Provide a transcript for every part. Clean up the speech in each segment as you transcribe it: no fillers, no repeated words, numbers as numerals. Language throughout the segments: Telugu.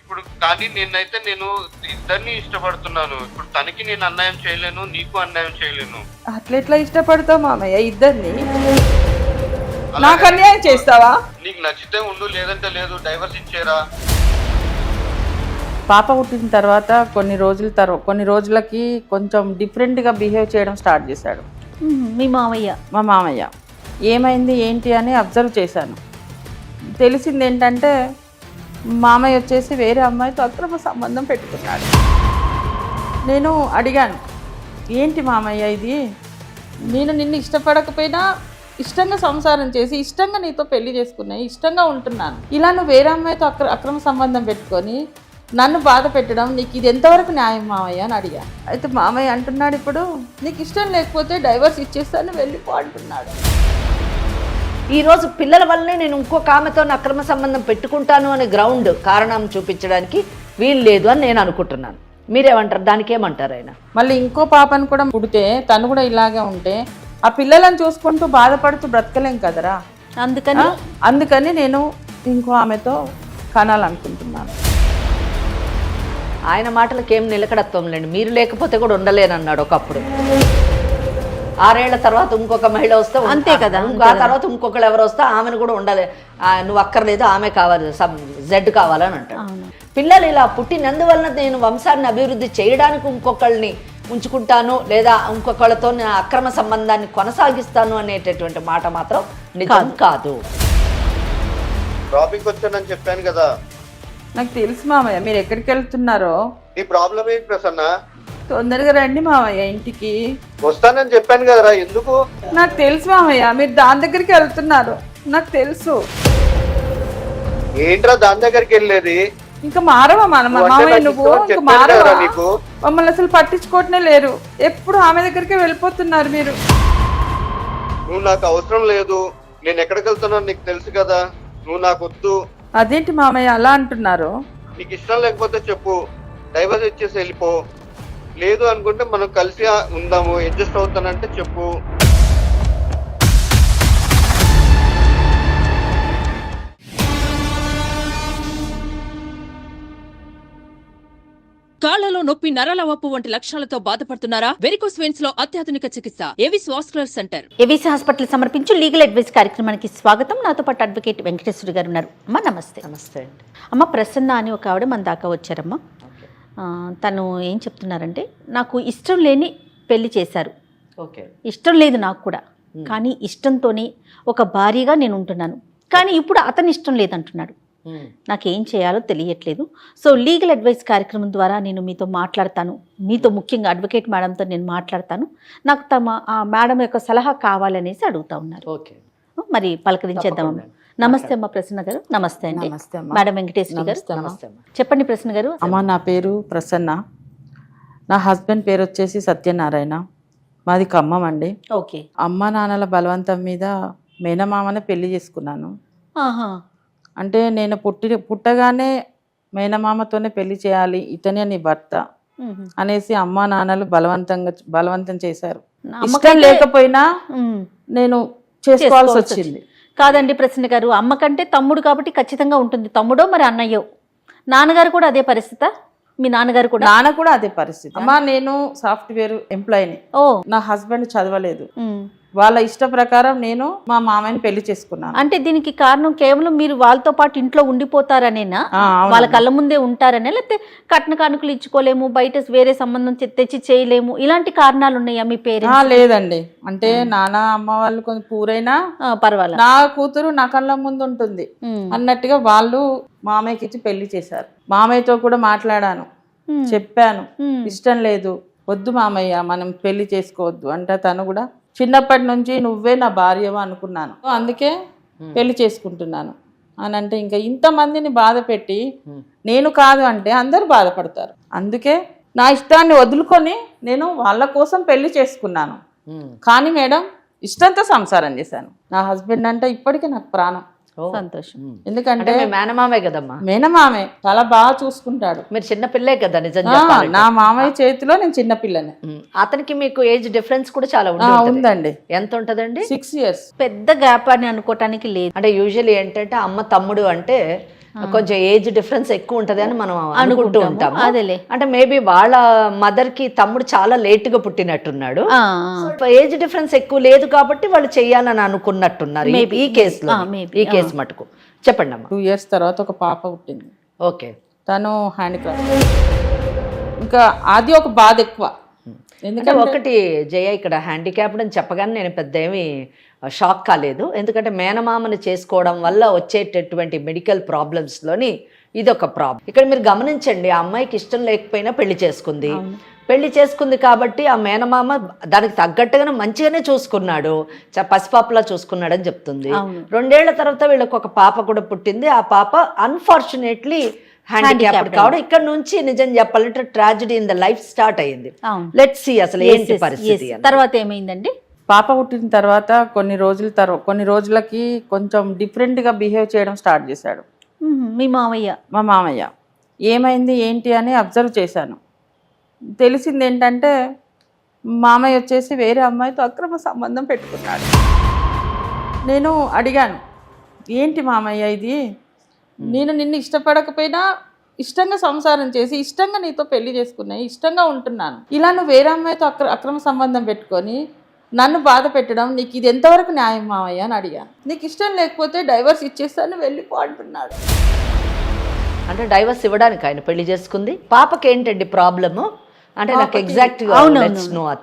ఇప్పుడు కానీ నేను ఇద్దరిని ఇష్టపడుతున్నాను. ఇప్పుడు తనకి నేను అన్యాయం చేయలేను, నీకు అన్యాయం చేయలేను. అట్లెట్లా ఇష్టపడతావు మామయ్య ఇద్దరిని? అలాగే నాకు అన్యాయం చేస్తావా? నీకు నచ్చితే ఉండు, లేదంటే లేదు. డైవర్స్ ఇచ్చేరా. పాప పుట్టిన తర్వాత కొన్ని రోజులకి కొంచెం డిఫరెంట్గా బిహేవ్ చేయడం స్టార్ట్ చేశాడు మీ మామయ్య. మా మామయ్య. ఏమైంది ఏంటి అని అబ్జర్వ్ చేశాను. తెలిసింది ఏంటంటే మామయ్య వచ్చేసి వేరే అమ్మాయితో అక్రమ సంబంధం పెట్టుకున్నాడు. నేను అడిగాను, ఏంటి మామయ్య ఇది? నేను నిన్ను ఇష్టపడకపోయినా ఇష్టంగా సంసారం చేసి ఇష్టంగా నీతో పెళ్లి చేసుకున్నాయి, ఇష్టంగా ఉంటున్నాను. ఇలా నువ్వు వేరే అమ్మాయితో అక్రమ సంబంధం పెట్టుకొని నన్ను బాధ పెట్టడం నీకు ఇది ఎంతవరకు న్యాయం మామయ్య అని అడిగా. అయితే మామయ్య అంటున్నాడు, ఇప్పుడు నీకు ఇష్టం లేకపోతే డైవర్స్ ఇచ్చేస్తాను వెళ్ళిపో అంటున్నాడు. ఈరోజు పిల్లల వల్లనే నేను ఇంకొక ఆమెతో అక్రమ సంబంధం పెట్టుకుంటాను అనే గ్రౌండ్ కారణం చూపించడానికి వీలు లేదు అని నేను అనుకుంటున్నాను. మీరేమంటారు? దానికి ఏమంటారు ఆయన? మళ్ళీ ఇంకో పాపను కూడా పుడితే తను కూడా ఇలాగే ఉంటే ఆ పిల్లలను చూసుకుంటూ బాధపడుతూ బ్రతకలేం కదరా. అందుకని నేను ఇంకో ఆమెతో కనాలనుకుంటున్నాను. ఆయన మాటలకి ఏం నిలకడత్వం లేండి. మీరు లేకపోతే కూడా ఉండలేనన్నాడు ఒకప్పుడు. 6 ఏళ్ల తర్వాత ఇంకొక మహిళ వస్తే అంతే కదా, ఆ తర్వాత ఇంకొకరు ఎవరు వస్తే ఆమెను కూడా ఉండలే, నువ్వు అక్కర్లేదు, ఆమె కావాలి, జెడ్ కావాలని అంటాడు. పిల్లలు ఇలా పుట్టినందువలన నేను వంశాన్ని అభివృద్ధి చేయడానికి ఇంకొకళ్ళని ఉంచుకుంటాను లేదా ఇంకొకళ్ళతో నేను అక్రమ సంబంధాన్ని కొనసాగిస్తాను అనేటటువంటి మాట మాత్రం నిజం కాదు. టాపిక్ వచ్చానని చెప్పాను కదా. నాకు తెలుసు మామయ్య మీరు ఎక్కడికి వెళ్తున్నారో. నీ ప్రాబ్లం ఏంటి ప్రసన్న? తొందరగా రండి మామయ్య ఇంటికి. వస్తానని చెప్పాను కదరా, ఎందుకు? నాకు తెలుసు మామయ్య మీరు దాని దగ్గరికి వెళ్తున్నారు, నాకు తెలుసు. ఏంట్రా దాని దగ్గరికి వెళ్ళేది? ఇంకా మారవా మామయ్య నువ్వు? ఇంకా మారవా? నీకు మమ్మల్ని అసలు పట్టించుకోవటమే లేరు, ఎప్పుడు ఆమె దగ్గరికి వెళ్ళిపోతున్నారు మీరు. నువ్వు నాకు అవసరం లేదు, నేను ఎక్కడికి వెళ్తున్నాను నీకు తెలుసు కదా. నువ్వు నాకు వద్దు. అదేంటి మామయ్య అలా అంటున్నారు? నీకు ఇష్టం లేకపోతే చెప్పు, డైవర్స్ ఇచ్చేసి వెళ్ళిపో. లేదు అనుకుంటే మనం కలిసి ఉందాము, అడ్జస్ట్ అవుతానంటే చెప్పు. కాళ్లలో నొప్పి, నరాల వాపు వంటి లక్షణాలతో బాధపడుతున్నారా? వెరికోస్ వెయిన్స్ లో అత్యాధునిక చికిత్స Avis vascular centre. Avis hospital సమర్పించు లీగల్ అడ్వైస్ కార్యక్రమానికి స్వాగతం. నాతో పాటు అడ్వకేట్ వెంకటేశ్వరి గారు ఉన్నారు. అమ్మ నమస్తే. నమస్తే అండి. అమ్మ ప్రసన్న అని ఒక ఆవిడ మన దాకా వచ్చారమ్మా. తను ఏం చెప్తున్నారంటే, నాకు ఇష్టం లేని పెళ్లి చేశారు. ఓకే, ఇష్టం లేదు నాకు కూడా, కానీ ఇష్టంతోనే ఒక భార్యగా నేను ఉంటున్నాను. కానీ ఇప్పుడు అతని ఇష్టం లేదంటున్నాడు. నాకేం చేయాలో తెలియట్లేదు. సో లీగల్ అడ్వైస్ కార్యక్రమం ద్వారా నేను మీతో మాట్లాడతాను, మీతో ముఖ్యంగా అడ్వకేట్ మేడంతో నేను మాట్లాడతాను. నాకు ఆ మేడం యొక్క సలహా కావాలనేసి అడుగుతా ఉన్నారు. ఓకే, మరి పలకరించేద్దామమ్మా. నమస్తే అమ్మ ప్రసన్న గారు. నమస్తే అండి. మేడం వెంకటేశ్వరి గారు. చెప్పండి ప్రసన్న గారు. అమ్మ నా పేరు ప్రసన్న, నా హస్బెండ్ పేరు వచ్చేసి సత్యనారాయణ, మాది ఖమ్మం అండి. ఓకే. అమ్మ నాన్నల బలవంతం మీద మేనమామనే పెళ్లి చేసుకున్నాను. అంటే నేను పుట్టగానే మేనమామతోనే పెళ్లి చేయాలి, ఇతనే నీ భర్త అనేసి అమ్మ నాన్నలు బలవంతం చేశారు. ఇష్టం లేకపోయినా నేను చేసుకోవాల్సి వచ్చింది. కాదండి ప్రసన్న గారు, అమ్మ కంటే తమ్ముడు కాబట్టి ఖచ్చితంగా ఉంటుంది. తమ్ముడో మరి అన్నయ్యో. నాన్నగారు కూడా అదే పరిస్థితి? మీ నాన్నగారు కూడా? నాన్న కూడా అదే పరిస్థితి. అమ్మా నేను సాఫ్ట్వేర్ ఎంప్లాయీని. నా హస్బెండ్ చదవలేదు. వాళ్ళ ఇష్ట ప్రకారం నేను మా మామయ్యని పెళ్లి చేసుకున్నాను. అంటే దీనికి కారణం కేవలం మీరు వాళ్ళతో పాటు ఇంట్లో ఉండిపోతారనేనా? వాళ్ళ కళ్ళ ముందే ఉంటారనే, లేకపోతే కట్న కానుకలు ఇచ్చుకోలేము, బయట వేరే సంబంధం తెచ్చి చేయలేము, ఇలాంటి కారణాలు ఉన్నాయా మీ పేరెంట్స్? లేదండి, అంటే నాన్న అమ్మ వాళ్ళు కొంచెం పూరైనా పర్వాలేదు, నా కూతురు నా కళ్ళ ముందు ఉంటుంది అన్నట్టుగా వాళ్ళు మామయ్యకి ఇచ్చి పెళ్లి చేశారు. మామయ్యతో కూడా మాట్లాడాను, చెప్పాను, ఇష్టం లేదు, వద్దు మామయ్య మనం పెళ్లి చేసుకోవద్దు అంటే తను కూడా చిన్నప్పటి నుంచి నువ్వే నా భార్యవా అనుకున్నాను, అందుకే పెళ్లి చేసుకుంటున్నాను అని అంటే ఇంకా ఇంతమందిని బాధ పెట్టి నేను కాదు అంటే అందరూ బాధపడతారు. అందుకే నా ఇష్టాన్ని వదులుకొని నేను వాళ్ళ కోసం పెళ్లి చేసుకున్నాను. కానీ మేడం ఇష్టంతో సంసారం చేశాను. నా హస్బెండ్ అంటే ఇప్పటికీ నాకు ప్రాణం. సంతోషం. ఎందుకంటే మేనమామే కదమ్మా. మేనమామే చాలా బాగా చూసుకుంటాడు. మీరు చిన్న పిల్లే కదా నిజంగా. నా మామయ్య చేతిలో నేను చిన్న పిల్లని. అతనికి మీకు ఏజ్ డిఫరెన్స్ కూడా చాలా ఉందండి. ఎంత ఉంటదండి? 6 years. పెద్ద గ్యాప్ అని అనుకోవటానికి లేదు. అంటే యూజువల్లీ ఏంటంటే అమ్మ తమ్ముడు అంటే కొంచెం ఏజ్ డిఫరెన్స్ ఎక్కువ ఉంటది అని మనం అనుకుంటూ ఉంటాము. అదేలే. అంటే మేబీ వాళ్ళ మదర్ కి తమ్ముడు చాలా లేట్ గా పుట్టినట్టున్నాడు. ఏజ్ డిఫరెన్స్ ఎక్కువ లేదు కాబట్టి వాళ్ళు చెయ్యాలని అనుకున్నట్టున్నారు ఈ కేసులో. ఈ కేసు మటుకు చెప్పండి అమ్మా. 2 years తర్వాత ఒక పాప పుట్టింది. ఓకే. తను హ్యాండిక్రాఫ్ట్. ఇంకా అది ఒక బాధ ఎక్కువ. ఎందుకంటే ఒకటి జయ, ఇక్కడ హ్యాండిక్యాప్డ్ అని చెప్పగానే నేను పెద్ద ఏమి షాక్ కాలేదు. ఎందుకంటే మేనమామని చేసుకోవడం వల్ల వచ్చేటటువంటి మెడికల్ ప్రాబ్లమ్స్లోని ఇది ఒక ప్రాబ్లం. ఇక్కడ మీరు గమనించండి, ఆ అమ్మాయికి ఇష్టం లేకపోయినా పెళ్లి చేసుకుంది కాబట్టి ఆ మేనమామ దానికి తగ్గట్టుగానే మంచిగానే చూసుకున్నాడు, పసిపాపలా చూసుకున్నాడు అని చెప్తుంది. 2 ఏళ్ల తర్వాత వీళ్ళకి ఒక పాప కూడా పుట్టింది. ఆ పాప అన్ఫార్చునేట్లీ హ్యాండిక్యాప్డ్ కావడం ఇక్కడ నుంచి నిజం చెప్పాలంటే tragedy in the life start అయ్యింది. లెట్స్ సీ అసలు ఏంటి పరిస్థితి. తర్వాత ఏమైందండి? పాప పుట్టిన తర్వాత కొన్ని రోజులకి కొంచెం డిఫరెంట్గా బిహేవ్ చేయడం స్టార్ట్ చేశాడు మీ మామయ్య. మా మామయ్య. ఏమైంది ఏంటి అని అబ్జర్వ్ చేశాను. తెలిసింది ఏంటంటే మామయ్య వచ్చేసి వేరే అమ్మాయితో అక్రమ సంబంధం పెట్టుకున్నాడు. నేను అడిగాను, ఏంటి మామయ్య ఇది? నేను నిన్ను ఇష్టపడకపోయినా ఇష్టంగా సంసారం చేసి ఇష్టంగా నీతో పెళ్లి చేసుకున్నాయి, ఇష్టంగా ఉంటున్నాను, ఇలా నువ్వు వేరే అమ్మాయితో అక్రమ సంబంధం పెట్టుకొని నన్ను బాధ పెట్టడం నీకు ఇది ఎంతవరకు న్యాయం మామయ్య అని అడిగాను. నీకు ఇష్టం లేకపోతే డైవర్స్ ఇచ్చేస్తాను వెళ్ళిపో అంటున్నాడు. అంటే డైవర్స్ ఇవ్వడానికి ఆయన పెళ్లి చేసుకుంది. పాపకి ఏంటండి ప్రాబ్లము అంటే నాకు ఎగ్జాక్ట్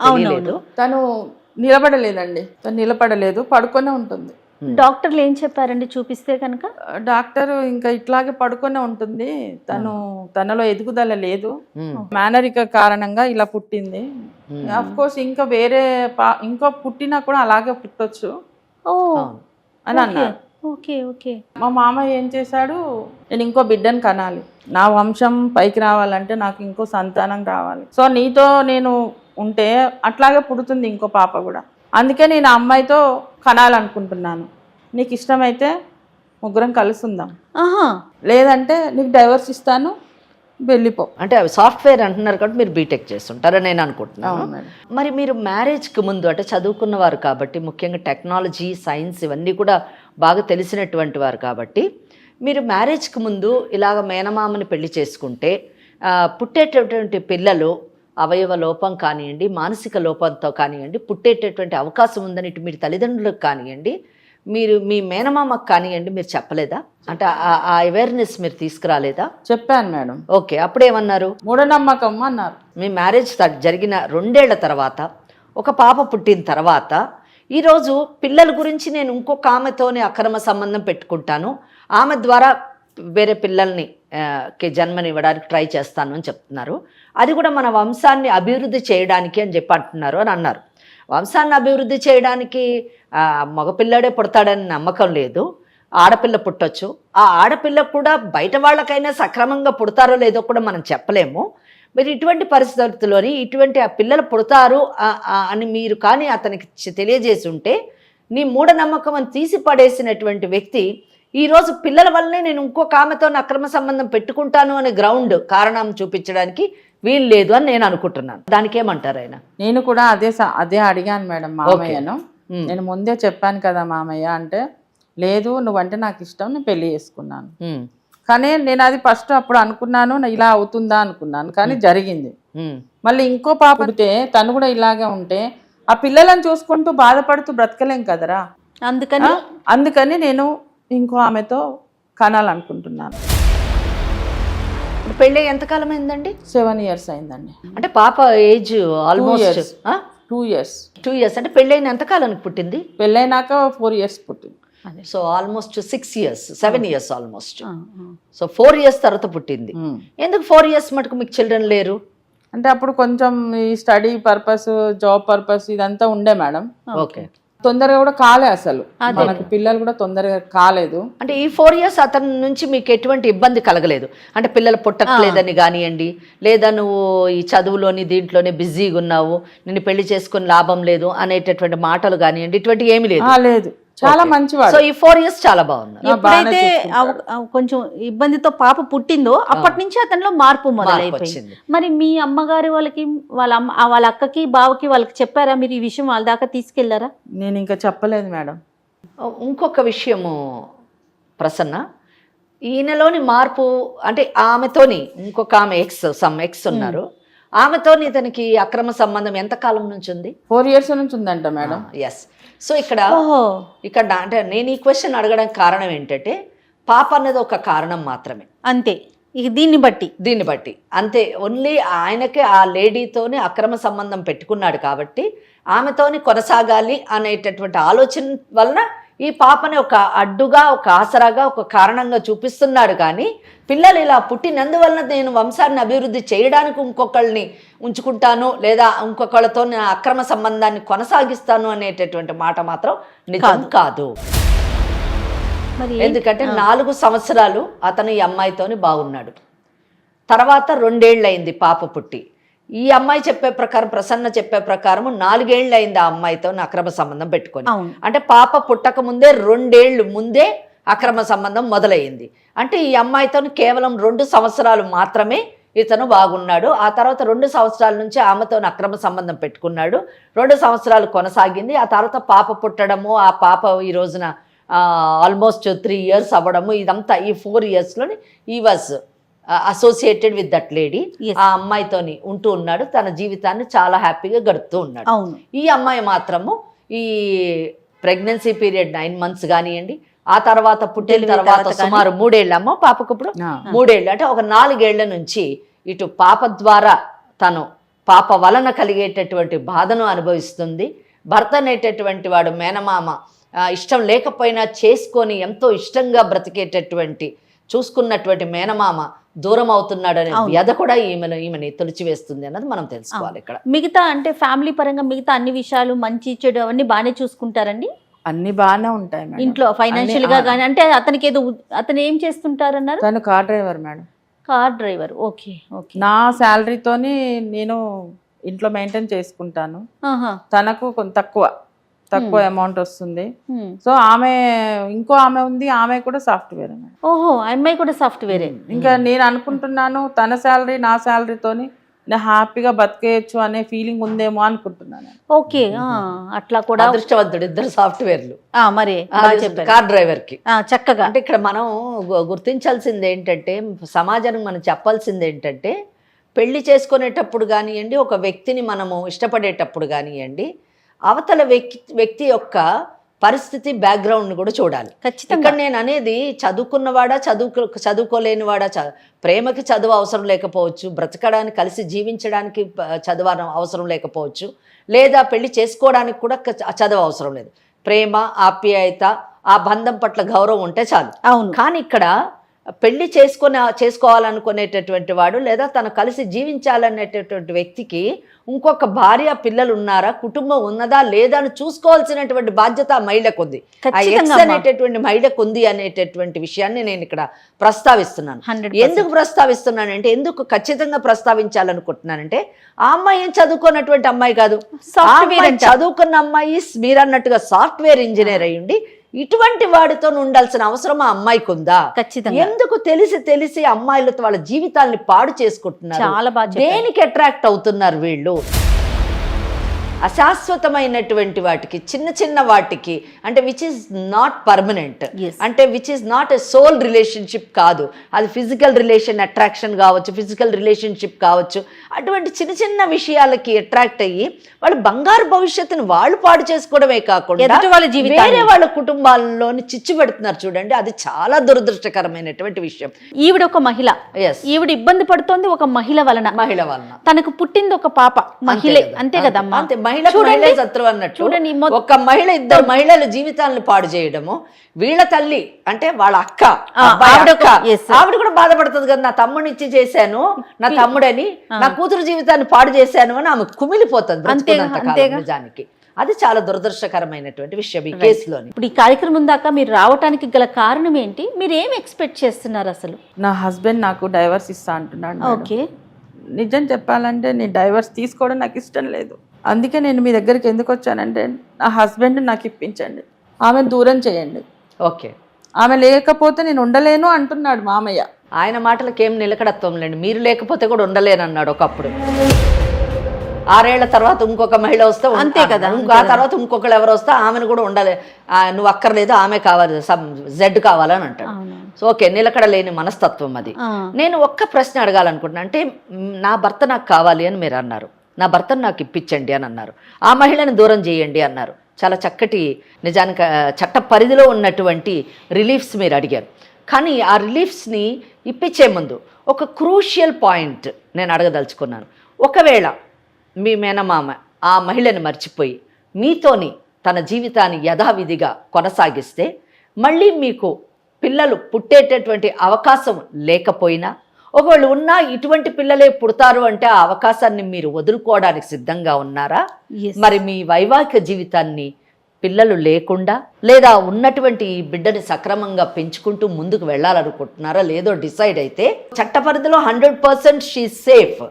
తెలియలేదు. తను నిలబడలేదు, పడుకొనే ఉంటుంది. డాక్టర్లు ఏం చెప్పారండి చూపిస్తే కనుక? డాక్టర్ ఇంకా ఇట్లాగే పడుకొనే ఉంటుంది, తనలో ఎదుగుదల లేదు, మేనరిక కారణంగా ఇలా పుట్టింది. అఫ్ కోర్స్ ఇంకా వేరే ఇంకో పుట్టినా కూడా అలాగే పుట్టొచ్చు అని అన్నారు. మా మామయ్య ఏం చేశాడు, నేను ఇంకో బిడ్డను కనాలి, నా వంశం పైకి రావాలంటే నాకు ఇంకో సంతానం కావాలి, సో నీతో నేను ఉంటే అట్లాగే పుడుతుంది ఇంకో పాప కూడా, అందుకే నేను ఆ అమ్మాయితో కనాలనుకుంటున్నాను, నీకు ఇష్టమైతే ముగ్గురం కలుసుందాం, లేదంటే నీకు డైవర్స్ ఇస్తాను వెళ్ళిపో. అంటే అవి సాఫ్ట్వేర్ అంటున్నారు కాబట్టి మీరు బీటెక్ చేస్తుంటారని నేను అనుకుంటున్నాను. మరి మీరు మ్యారేజ్కి ముందు అంటే చదువుకున్నవారు కాబట్టి, ముఖ్యంగా టెక్నాలజీ సైన్స్ ఇవన్నీ కూడా బాగా తెలిసినటువంటి వారు కాబట్టి, మీరు మ్యారేజ్కి ముందు ఇలాగ మేనమామని పెళ్లి చేసుకుంటే పుట్టేటటువంటి పిల్లలు అవయవ లోపం కానివ్వండి, మానసిక లోపంతో కానివ్వండి పుట్టేటటువంటి అవకాశం ఉందని ఇటు మీరు తల్లిదండ్రులకు కానివ్వండి, మీరు మీ మేనమామకు కానివ్వండి మీరు చెప్పలేదా? అంటే ఆ అవేర్నెస్ మీరు తీసుకురాలేదా? చెప్పాను మేడం. ఓకే, అప్పుడేమన్నారు? మూఢనమ్మకం అన్నారు. మీ మ్యారేజ్ జరిగిన 2 ఏళ్ల తర్వాత ఒక పాప పుట్టిన తర్వాత ఈరోజు పిల్లల గురించి నేను ఇంకొక ఆమెతోనే అక్రమ సంబంధం పెట్టుకుంటాను, ఆమె ద్వారా వేరే పిల్లల్ని జన్మనివ్వడానికి ట్రై చేస్తాను అని చెప్తున్నారు. అది కూడా మన వంశాన్ని అభివృద్ధి చేయడానికి అని చెప్పి అంటున్నారు అని అన్నారు. వంశాన్ని అభివృద్ధి చేయడానికి మగపిల్లడే పుడతాడని నమ్మకం లేదు, ఆడపిల్ల పుట్టొచ్చు. ఆ ఆడపిల్ల కూడా బయట వాళ్ళకైనా సక్రమంగా పుడతారో లేదో కూడా మనం చెప్పలేము. మీరు ఇటువంటి పరిస్థితుల్లోని ఇటువంటి ఆ పిల్లలు పుడతారు అని మీరు కానీ అతనికి తెలియజేసి ఉంటే, నీ మూఢనమ్మకం అని తీసి పడేసినటువంటి వ్యక్తి ఈరోజు పిల్లల వల్లనే నేను ఇంకొక ఆమెతో అక్రమ సంబంధం పెట్టుకుంటాను అనే కారణం చూపించడానికి వీలు లేదు అని నేను అనుకుంటున్నాను. దానికి ఏమంటారు ఆయన? నేను కూడా అదే అడిగాను మేడం మామయ్యను. నేను ముందే చెప్పాను కదా మామయ్య అంటే, లేదు నువ్వంటే నాకు ఇష్టం, నేను పెళ్లి చేసుకున్నాను. కానీ నేను అది ఫస్ట్ అప్పుడు అనుకున్నాను ఇలా అవుతుందా అనుకున్నాను, కానీ జరిగింది. మళ్ళీ ఇంకో పాప పుడితే తను కూడా ఇలాగే ఉంటే ఆ పిల్లలను చూసుకుంటూ బాధపడుతూ బ్రతకలేం కదరా. అందుకని నేను ఇంకో ఆమెతో కనాలనుకుంటున్నాను. పెళ్ళి ఎంతకాలం అయిందండి? 7 years అయిందండి. అంటే పాప ఏజ్ ఆల్మోస్ట్ 2 years. 2 years అంటే పెళ్ళైన ఎంతకాలానికి పుట్టింది? పెళ్ళైనాక 4 years పుట్టింది. So almost 6 years 7 years almost. So 4 years తర్వాత పుట్టింది. ఎందుకు 4 years మటుకు మీకు చిల్డ్రన్ లేరు? అంటే అప్పుడు కొంచెం ఈ స్టడీ పర్పస్, జాబ్ పర్పస్ ఇదంతా ఉండే మేడం. ఓకే, తొందరగా కూడా కాలే, అసలు మనకు పిల్లలు కూడా తొందరగా కాలేదు. అంటే ఈ 4 years అతని నుంచి మీకు ఎటువంటి ఇబ్బంది కలగలేదు? అంటే పిల్లలు పుట్టట్లేదని కానివ్వండి, లేదా నువ్వు ఈ చదువులోని దీంట్లోనే బిజీగా ఉన్నావు, నిన్ను పెళ్లి చేసుకుని లాభం లేదు అనేటటువంటి మాటలు కానివ్వండి, ఇటువంటి ఏమీ లేదు? లేదు, చాలా మంచివాడు. సో ఈ 4 years చాలా బాగున్నారు. ఎప్పుడైతే కొంచెం ఇబ్బందితో పాప పుట్టిందో అప్పటి నుంచి అతనిలో మార్పు మొదలైపోయింది. మరి మీ అమ్మగారి వాళ్ళకి, వాళ్ళ అక్కకి బావకి వాళ్ళకి చెప్పారా మీరు ఈ విషయం? వాళ్ళ దాకా తీసుకెళ్లారా? నేను ఇంకా చెప్పలేదు మేడం. ఇంకొక విషయము ప్రసన్న, ఈయనలోని మార్పు అంటే ఆమెతోని ఇంకొక ఆమె ఎక్స్ ఉన్నారు, ఆమెతోని ఇతనికి అక్రమ సంబంధం ఎంత కాలం నుంచి ఉంది? 4 years నుంచి ఉందంట మేడం. ఎస్. సో ఇక్కడ అంటే నేను ఈ క్వశ్చన్ అడగడానికి కారణం ఏంటంటే పాప అనేది ఒక కారణం మాత్రమే, అంతే. ఇక దీన్ని బట్టి అంతే. ఓన్లీ ఆయనకే ఆ లేడీతోనే అక్రమ సంబంధం పెట్టుకున్నాడు కాబట్టి ఆమెతోని కొనసాగాలి అనేటటువంటి ఆలోచన వలన ఈ పాపని ఒక అడ్డుగా, ఒక ఆసరాగా, ఒక కారణంగా చూపిస్తున్నాడు. కానీ పిల్లలు ఇలా పుట్టినందువలన నేను వంశాన్ని అభివృద్ధి చేయడానికి ఇంకొకళ్ళని ఉంచుకుంటాను లేదా ఇంకొకళ్ళతో అక్రమ సంబంధాన్ని కొనసాగిస్తాను అనేటటువంటి మాట మాత్రం నిజం కాదు. ఎందుకంటే 4 సంవత్సరాలు అతను ఈ అమ్మాయితోని బాగున్నాడు. తర్వాత 2 ఏళ్ళు అయింది పాప పుట్టి. ఈ అమ్మాయి చెప్పే ప్రకారం, ప్రసన్న చెప్పే ప్రకారం 4 ఏళ్ళు అయింది ఆ అమ్మాయితో అక్రమ సంబంధం పెట్టుకొని. అంటే పాప పుట్టక ముందే 2 ఏళ్ళు ముందే అక్రమ సంబంధం మొదలైంది. అంటే ఈ అమ్మాయితో కేవలం 2 సంవత్సరాలు మాత్రమే ఇతను బాగున్నాడు. ఆ తర్వాత 2 సంవత్సరాల నుంచి ఆమెతో అక్రమ సంబంధం పెట్టుకున్నాడు. 2 సంవత్సరాలు కొనసాగింది. ఆ తర్వాత పాప పుట్టడము, ఆ పాప ఈ రోజున ఆల్మోస్ట్ 3 years అవ్వడము, ఇదంతా ఈ 4 yearsలోని ఈ was associated with that lady. ఆ అమ్మాయితోని ఉంటూ ఉన్నాడు, తన జీవితాన్ని చాలా హ్యాపీగా గడుపుతూ ఉన్నాడు. ఈ అమ్మాయి మాత్రము ఈ ప్రెగ్నెన్సీ పీరియడ్ 9 months కానివ్వండి, ఆ తర్వాత పుట్టిన తర్వాత సుమారు 3 ఏళ్ళు, అమ్మ పాపకు ఇప్పుడు 3 ఏళ్ళు, అంటే ఒక 4 ఏళ్ల నుంచి ఇటు పాప ద్వారా తను పాప వలన కలిగేటటువంటి బాధను అనుభవిస్తుంది. భర్త అనేటటువంటి వాడు మేనమామ ఇష్టం లేకపోయినా చేసుకొని ఎంతో ఇష్టంగా బ్రతికేటటువంటి చూసుకున్నటువంటి మేనమామ దూరం అవుతున్నాడు అనే వ్యధ కూడా ఈమెని తొలిచివేస్తుంది అన్నది మనం తెలుసుకోవాలి. ఇక్కడ మిగతా అంటే ఫ్యామిలీ పరంగా మిగతా అన్ని విషయాలు మంచి చెడు అవన్నీ బాగానే చూసుకుంటారండి? అన్ని బాగానే ఉంటాయి మేడం. ఇంట్లో ఫైనాన్షియల్ గా కానీ అంటే అతనికి ఏదో అతను ఏం చేస్తుంటారన్నారు? తను car driver madam. Car driver. Okay okay. నా శాలరీతోని నేను ఇంట్లో మెయింటైన్ చేసుకుంటాను. తనకు కొంత తక్కువ అమౌంట్ వస్తుంది. సో ఇంకో ఆమె ఉంది, ఆమె కూడా సాఫ్ట్వేర్. ఓహో, అమ్మాయి కూడా సాఫ్ట్వేరే. ఇంకా నేను అనుకుంటున్నాను తన శాలరీ నా శాలరీతోని నేను హ్యాపీగా బతికేయచ్చు అనే ఫీలింగ్ ఉందేమో అనుకుంటున్నాను. ఓకే, అట్లా కూడా అదృష్టవంతుడు, 2 సాఫ్ట్వేర్లు. మరి కార్ డ్రైవర్ కి చక్కగా. అంటే ఇక్కడ మనం గుర్తించాల్సింది ఏంటంటే, సమాజానికి మనం చెప్పాల్సింది ఏంటంటే, పెళ్లి చేసుకునేటప్పుడు కానివ్వండి, ఒక వ్యక్తిని మనము ఇష్టపడేటప్పుడు కానివ్వండి, అవతల వ్యక్తి యొక్క పరిస్థితి బ్యాక్గ్రౌండ్ కూడా చూడాలి. ఇక్కడ నేను అనేది చదువుకున్నవాడా చదువుకోలేనివాడా, ప్రేమకి చదువు అవసరం లేకపోవచ్చు, బ్రతకడానికి కలిసి జీవించడానికి చదువు అవసరం లేకపోవచ్చు, లేదా పెళ్లి చేసుకోవడానికి కూడా చదువు అవసరం లేదు. ప్రేమ, ఆప్యాయత, ఆ బంధం పట్ల గౌరవం ఉంటే చాలు. అవును. కానీ ఇక్కడ పెళ్లి చేసుకోవాలనుకునేటటువంటి వాడు లేదా తను కలిసి జీవించాలనేటటువంటి వ్యక్తికి ఇంకొక భార్య, పిల్లలు ఉన్నారా, కుటుంబం ఉన్నదా లేదా అని చూసుకోవాల్సినటువంటి బాధ్యత ఆ మహిళకు ఉంది, ఆ ఎక్స్ అనేటటువంటి మహిళకు ఉంది అనేటటువంటి విషయాన్ని నేను ఇక్కడ ప్రస్తావిస్తున్నాను. ఎందుకు ప్రస్తావిస్తున్నానంటే, ఎందుకు ఖచ్చితంగా ప్రస్తావించాలనుకుంటున్నానంటే, ఆ అమ్మాయి ఏం చదువుకున్నటువంటి అమ్మాయి కాదు, చదువుకున్న అమ్మాయి మీరన్నట్టుగా సాఫ్ట్వేర్ ఇంజనీర్ అయ్యుండి ఇటువంటి వాడితో ఉండాల్సిన అవసరం ఆ అమ్మాయికి ఉందా? ఖచ్చితంగా. ఎందుకు తెలిసి అమ్మాయిలతో వాళ్ళ జీవితాల్ని పాడు చేసుకుంటున్నారు? చాలా బాగా. దేనికి అట్రాక్ట్ అవుతున్నారు వీళ్ళు? అశాశ్వతమైనటువంటి వాటికి, చిన్న వాటికి, అంటే విచ్ ఈస్ నాట్ పర్మనెంట్, అంటే which is not a soul relationship కాదు, అది ఫిజికల్ రిలేషన్ అట్రాక్షన్ కావచ్చు, ఫిజికల్ రిలేషన్షిప్ కావచ్చు. అటువంటి చిన్న విషయాలకి అట్రాక్ట్ అయ్యి వాళ్ళు బంగారు భవిష్యత్తును వాళ్ళు పాడు చేసుకోవడమే కాకుండా వేరే వాళ్ళ కుటుంబాల్లోని చిచ్చు పెడుతున్నారు. చూడండి, అది చాలా దురదృష్టకరమైనటువంటి విషయం. ఈవిడ ఒక మహిళ, ఈవిడ ఇబ్బంది పడుతోంది ఒక మహిళ వలన. తనకు పుట్టింది ఒక పాప, మహిళే, అంతే కదమ్మా. మహిళ శత్రువు అన్నట్టు ఒక మహిళ, 2 మహిళల జీవితాలను పాడు చేయడము. వీళ్ళ తల్లి అంటే వాళ్ళ అక్క, ఆవిడ కూడా బాధపడుతుంది కదా, నా తమ్ముడిని ఇచ్చి చేశాను, నా తమ్ముడని నా కూతురు జీవితాన్ని పాడు చేశాను అని ఆమె కుమిలిపోతుంది నిజానికి. అది చాలా దురదృష్టకరమైనటువంటి విషయం ఈ కేసులో. ఇప్పుడు ఈ కార్యక్రమం దాకా మీరు రావడానికి గల కారణం ఏంటి? మీరు ఏం ఎక్స్పెక్ట్ చేస్తున్నారు అసలు? నా హస్బెండ్ నాకు డైవర్స్ ఇస్తా అంటున్నాడు. ఓకే, నిజం చెప్పాలంటే నేను డైవర్స్ తీసుకోవడం నాకు ఇష్టం లేదు. అందుకే నేను మీ దగ్గరికి ఎందుకు వచ్చానంటే, నా హస్బెండ్ నాకు ఇప్పించండి, ఆమె దూరం చేయండి. ఓకే, ఆమె లేకపోతే నేను ఉండలేను అంటున్నాడు మామయ్య. ఆయన మాటలకు ఏం నిలకడత్వం లేండి. మీరు లేకపోతే కూడా ఉండలేనన్నాడు ఒకప్పుడు. 6 ఏళ్ల తర్వాత ఇంకొక మహిళ వస్తే అంతే కదా, ఆ తర్వాత ఇంకొకరు ఎవరు వస్తే ఆమెను కూడా ఉండాలి, నువ్వు అక్కర్లేదు, ఆమె కావాలి, జెడ్ కావాలని అంటాడు. సో ఓకే, నిలకడ లేని మనస్తత్వం అది. నేను ఒక్క ప్రశ్న అడగాలనుకుంటున్నా, అంటే నా భర్త నాకు కావాలి అని మీరు అన్నారు, నా భర్తను నాకు ఇప్పించండి అని అన్నారు, ఆ మహిళను దూరం చేయండి అన్నారు. చాలా చక్కటి, నిజానికి చట్ట పరిధిలో ఉన్నటువంటి రిలీఫ్స్ మీరు అడిగారు. కానీ ఆ రిలీఫ్స్ని ఇప్పించే ముందు ఒక క్రూషియల్ పాయింట్ నేను అడగదలుచుకున్నాను. ఒకవేళ మీ మేనమామ ఆ మహిళని మర్చిపోయి మీతోని తన జీవితాన్ని యథావిధిగా కొనసాగిస్తే, మళ్ళీ మీకు పిల్లలు పుట్టేటటువంటి అవకాశం లేకపోయినా, ఒకవేళ ఉన్నా ఇటువంటి పిల్లలే పుడతారు అంటే ఆ అవకాశాన్ని మీరు వదులుకోవడానికి సిద్ధంగా ఉన్నారా? మరి మీ వైవాహిక జీవితాన్ని పిల్లలు లేకుండా, లేదా ఉన్నటువంటి ఈ బిడ్డని సక్రమంగా పెంచుకుంటూ ముందుకు వెళ్ళాలనుకుంటున్నారా? లేదో డిసైడ్ అయితే చట్ట పరిధిలో 100% షీ సేఫ్.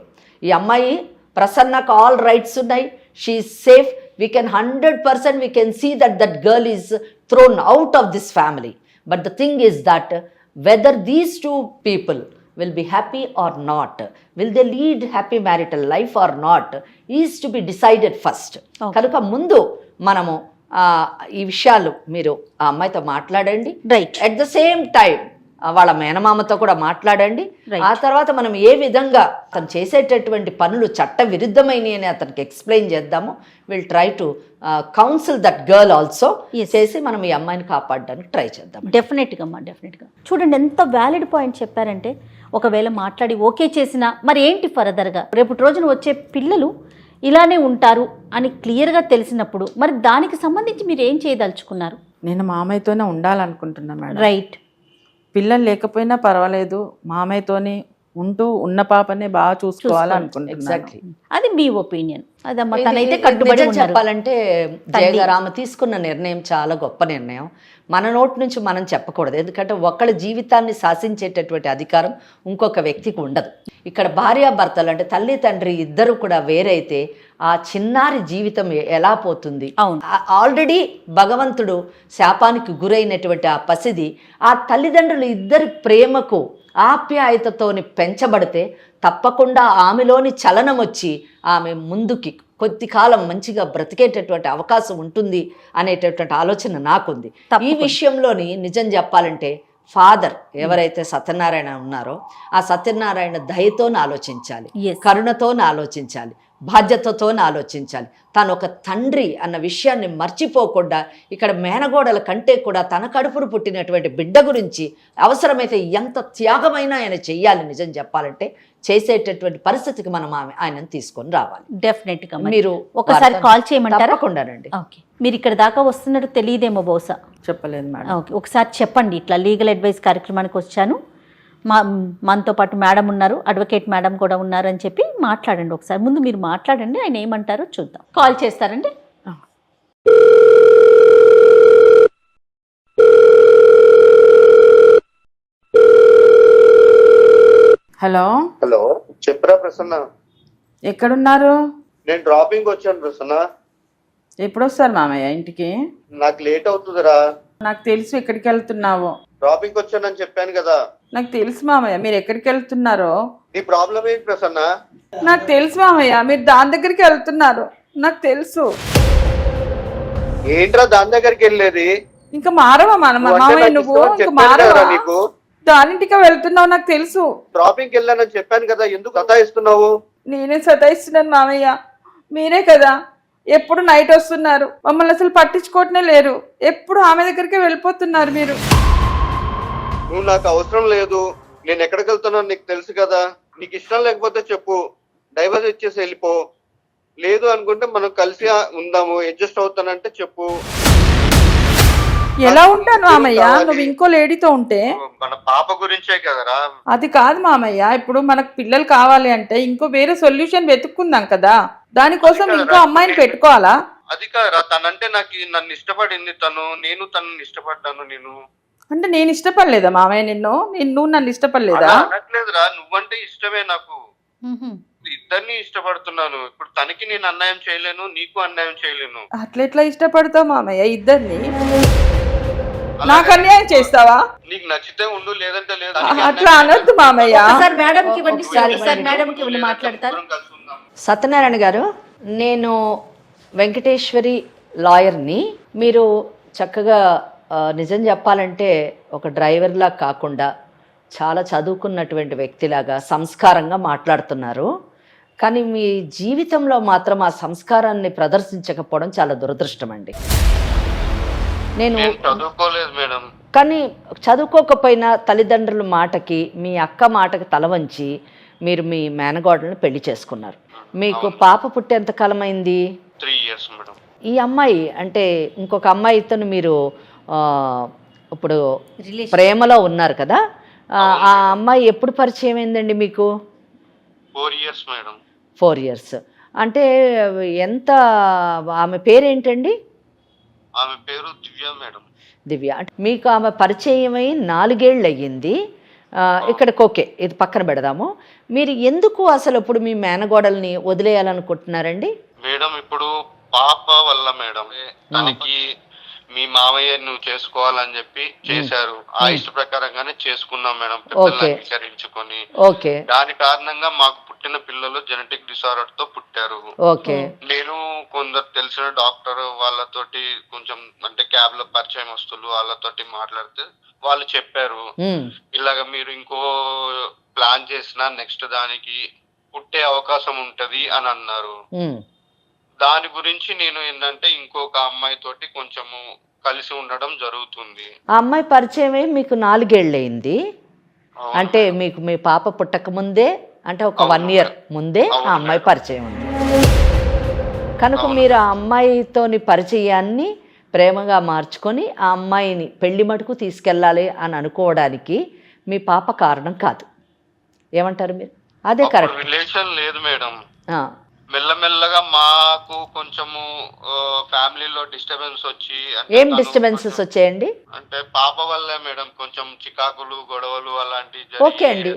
ఈ అమ్మాయి ప్రసన్నకు ఆల్ రైట్స్ ఉన్నాయి, she safe. We can 100% we can see that that girl is thrown out of this family. But the thing is that whether these two people will be happy or not, will they lead happy marital life or not, is to be decided first. కనుక ముందు మనము ఈ విషయాలు మీరు ఆ అమ్మాయితో మాట్లాడండి. Right. At the same time వాళ్ళ మేనమామతో కూడా మాట్లాడండి. ఆ తర్వాత మనం ఏ విధంగా అతను చేసేటటువంటి పనులు చట్ట విరుద్ధమైనవి అని అతనికి ఎక్స్ప్లెయిన్ చేద్దాము. Will try to counsel that girl also చేసి మనం ఈ అమ్మాయిని కాపాడడానికి ట్రై చేద్దాం. డెఫినెట్గా అమ్మా, డెఫినెట్గా. చూడండి ఎంత వ్యాలిడ్ పాయింట్ చెప్పారంటే, ఒకవేళ మాట్లాడి ఓకే చేసినా మరి ఏంటి ఫర్దర్గా, రేపటి రోజున వచ్చే పిల్లలు ఇలానే ఉంటారు అని క్లియర్గా తెలిసినప్పుడు మరి దానికి సంబంధించి మీరు ఏం చేయదలుచుకున్నారు? నేను మామయ్యతోనే ఉండాలనుకుంటున్నాను మేడం. రైట్. పిల్లలు లేకపోయినా పర్వాలేదు, మామయ్యతోని ఉంటూ ఉన్న పాపనే బాగా చూసుకోవాలనుకుంటున్నాను. ఎగ్జాక్ట్లీ, అది మీ ఒపీనియన్. అదమ్మా, తనైతే కట్టుబడి ఉన్నారు. చెప్పాలంటే జయగారామ తీసుకున్న నిర్ణయం చాలా గొప్ప నిర్ణయం. మన నోటి నుంచి మనం చెప్పకూడదు, ఎందుకంటే ఒకళ్ళ జీవితాన్ని శాసించేటటువంటి అధికారం ఇంకొక వ్యక్తికి ఉండదు. ఇక్కడ భార్యాభర్తలు అంటే తల్లి తండ్రి ఇద్దరు కూడా వేరైతే ఆ చిన్నారి జీవితం ఎలా పోతుంది? అవును. ఆల్రెడీ భగవంతుడు శాపానికి గురైనటువంటి ఆ పసిది ఆ తల్లిదండ్రులు ఇద్దరి ప్రేమకు ఆప్యాయతతోని పెంచబడితే తప్పకుండా ఆమెలోని చలనం వచ్చి ఆమె ముందుకి కొద్ది కాలం మంచిగా బ్రతికేటటువంటి అవకాశం ఉంటుంది అనేటటువంటి ఆలోచన నాకుంది. ఈ విషయంలోని నిజం చెప్పాలంటే ఫాదర్ ఎవరైతే సత్యనారాయణ ఉన్నారో ఆ సత్యనారాయణ దయతోని ఆలోచించాలి, కరుణతోని ఆలోచించాలి, బాధ్యతతోని ఆలోచించాలి. తాను ఒక తండ్రి అన్న విషయాన్ని మర్చిపోకుండా ఇక్కడ మేనగోడల కంటే కూడా తన కడుపును పుట్టినటువంటి బిడ్డ గురించి అవసరమైతే ఎంత త్యాగమైనా ఆయన చెయ్యాలి. నిజం చెప్పాలంటే చేసేటటువంటి పరిస్థితికి మనం ఆయనను తీసుకొని రావాలి. డెఫినెట్గా మీరు ఒకసారి కాల్ చేయమంటారా? తప్పకుండానండి. ఓకే. మీరు ఇక్కడ దాకా వస్తున్నట్టు తెలియదేమో బహుశా. చెప్పలేదు మేడం. ఓకే, ఒకసారి చెప్పండి. ఇట్లా లీగల్ అడ్వైస్ కార్యక్రమానికి వచ్చాను, మనతో పాటు మేడం ఉన్నారు, అడ్వకేట్ మేడం కూడా ఉన్నారు అని చెప్పి మాట్లాడండి. ఒకసారి ముందు మీరు మాట్లాడండి, ఆయన ఏమంటారో చూద్దాం. కాల్ చేస్తారండి. హలో. హలో, చెప్పరా ప్రసన్న? ఎక్కడున్నారు? నేను డ్రాపింగ్ వచ్చాను ప్రసన్న. ఎప్పుడు వస్తారు మామయ్య ఇంటికి? నాకు లేట్ అవుతుందిరా. నాకు తెలుసు ఎక్కడికి వెళ్తున్నావో. డ్రాపింగ్ వచ్చానని చెప్పాను కదా. నాకు తెలుసు మామయ్య మీరు ఎక్కడికి వెళ్తున్నారో. నీ ప్రాబ్లం ఏంటి ప్రసన్న? నాకు తెలుసు మామయ్య మీరు దాని దగ్గరికి వెళ్తున్నారు, నాకు తెలుసు. ఏంట్రా దాని దగ్గరికి వెళ్ళేది? ఇంకా మారవా మామయ్య నువ్వు? ఇంకా మారవా? నీకు దానింటికి వెళ్తున్నావు నాకు తెలుసు. డ్రాపింగ్ వెళ్ళానని చెప్పాను కదా, ఎందుకు సతాయిస్తున్నావు? నేనే సతాయిస్తున్నాను మామయ్య, మీరే కదా ఎప్పుడు నైట్ వస్తున్నారు, మమ్మల్ని అసలు పట్టించుకోవటమే లేరు, ఎప్పుడు ఆమె దగ్గరికి వెళ్ళిపోతున్నారు మీరు. నువ్వు నాకు అవసరం లేదు, నేను ఎక్కడికి వెళ్తున్నాను నీకు తెలుసు కదా. నీకు ఇష్టం లేకపోతే చెప్పు, డైవర్స్ ఇచ్చేసి వెళ్ళిపో. లేదు అనుకుంటే మనం కలిసి ఉందాము, అడ్జస్ట్ అవుతానంటే చెప్పు. ఎలా ఉంటాను మామయ్య నువ్వు ఇంకో లేడీతో ఉంటే? మన పాప గురించే కదరా. అది కాదు మామయ్య, ఇప్పుడు మనకు పిల్లలు కావాలి అంటే ఇంకో వేరే సొల్యూషన్ వెతుక్కుందాం కదా, దానికోసం ఇంకో అమ్మాయిని పెట్టుకోవాలా? అది కాదురా, తనంటే నన్ను ఇష్టపడింది తను, నేను తనని ఇష్టపడ్డాను. నేను అంటే నేను ఇష్టపడలేదా మామయ్య నిన్ను? నువ్వు నన్ను ఇష్టపడలేదా? అనట్లేదురా, నువ్వంటే ఇష్టమే నాకు, ఇద్దరిని ఇష్టపడుతున్నాను. ఇప్పుడు తనకి నేను అన్యాయం చేయలేను, నీకు అన్యాయం చేయలేను. అట్లెట్లా ఇష్టపడతావు మామయ్య ఇద్దరిని? నాకు అన్యాయం చేస్తావా? నీకు నచ్చితే ఉండు, లేదంటే లేదు. అట్లా అనొద్దు మామయ్య. సత్యనారాయణ గారు, నేను వెంకటేశ్వరి లాయర్ని. మీరు చక్కగా నిజం చెప్పాలంటే ఒక డ్రైవర్లా కాకుండా చాలా చదువుకున్నటువంటి వ్యక్తిలాగా సంస్కారంగా మాట్లాడుతున్నారు. కానీ మీ జీవితంలో మాత్రం ఆ సంస్కారాన్ని ప్రదర్శించకపోవడం చాలా దురదృష్టం అండి. నేను చదువుకోలేదు మేడం. కానీ చదువుకోకపోయినా తల్లిదండ్రుల మాటకి, మీ అక్క మాటకి తల వంచి మీరు మీ మేనగోడలను పెళ్లి చేసుకున్నారు. మీకు పాప పుట్టి ఎంతకాలం అయింది? 3 years మేడం. ఈ అమ్మాయి అంటే ఇంకొక అమ్మాయితో మీరు ఇప్పుడు ప్రేమలో ఉన్నారు కదా, ఆ అమ్మాయి ఎప్పుడు పరిచయం అయిందండి మీకు? 4 years మేడం. 4 years అంటే ఎంత, ఆమె పేరేంటండి? ఆమె పేరు దివ్య మేడం. దివ్య. అంటే మీకు ఆమె పరిచయమై 4 ఏళ్ళు అయ్యింది. ఇక్కడికి ఓకే, ఇది పక్కన పెడదాము. మీరు ఎందుకు అసలు ఇప్పుడు మీ మేనగోడల్ని వదిలేయాలనుకుంటున్నారండి? మేడం ఇప్పుడు పాప వల్ల మేడం తనకి మీ మామయ్య నువ్వు చేసుకోవాలని చెప్పి చేశారు. ఆ ఇష్ట ప్రకారంగానే చేసుకున్నాం మేడం, పెద్దలు అంగీకరించుకొని. ఓకే. దాని కారణంగా మాకు పుట్టిన పిల్లలు జెనెటిక్ డిసార్డర్ తో పుట్టారు. ఓకే. నేను కొందరు తెలిసిన డాక్టర్ వాళ్ళతోటి కొంచెం అంటే క్యాబ్ లో పరిచయం వస్తువులు వాళ్ళతోటి మాట్లాడితే వాళ్ళు చెప్పారు, ఇలాగ మీరు ఇంకో ప్లాన్ చేసినా నెక్స్ట్ దానికి పుట్టే అవకాశం ఉంటది అని అన్నారు. దాని గురించి నేను ఏంటంటే ఇంకొక అమ్మాయి తోటి కొంచెము కలిసి ఉండడం జరుగుతుంది. ఆ అమ్మాయి పరిచయం అయ్యి మీకు 4 ఏళ్ళు అయింది. అంటే మీకు మీ పాప పుట్టక ముందే, అంటే ఒక 1 year ముందే ఆ అమ్మాయి పరిచయం ఉంది కనుక మీరు ఆ అమ్మాయితోని పరిచయాన్ని ప్రేమగా మార్చుకొని ఆ అమ్మాయిని పెళ్లి మటుకు తీసుకెళ్ళాలి అని అనుకోవడానికి మీ పాప కారణం కాదు. ఏమంటారు మీరు? అదే కరెక్ట్. రిలేషన్ లేదు మేడం. మెల్లమెల్లగా మాకు కొంచెము ఫ్యామిలీలో డిస్టర్బెన్స్ వచ్చి. ఏం డిస్టర్బెన్సెస్ వచ్చాయండి? అంటే పాప వల్లే మేడం, కొంచెం చికాకులు గొడవలు అలాంటి. ఓకే అండి,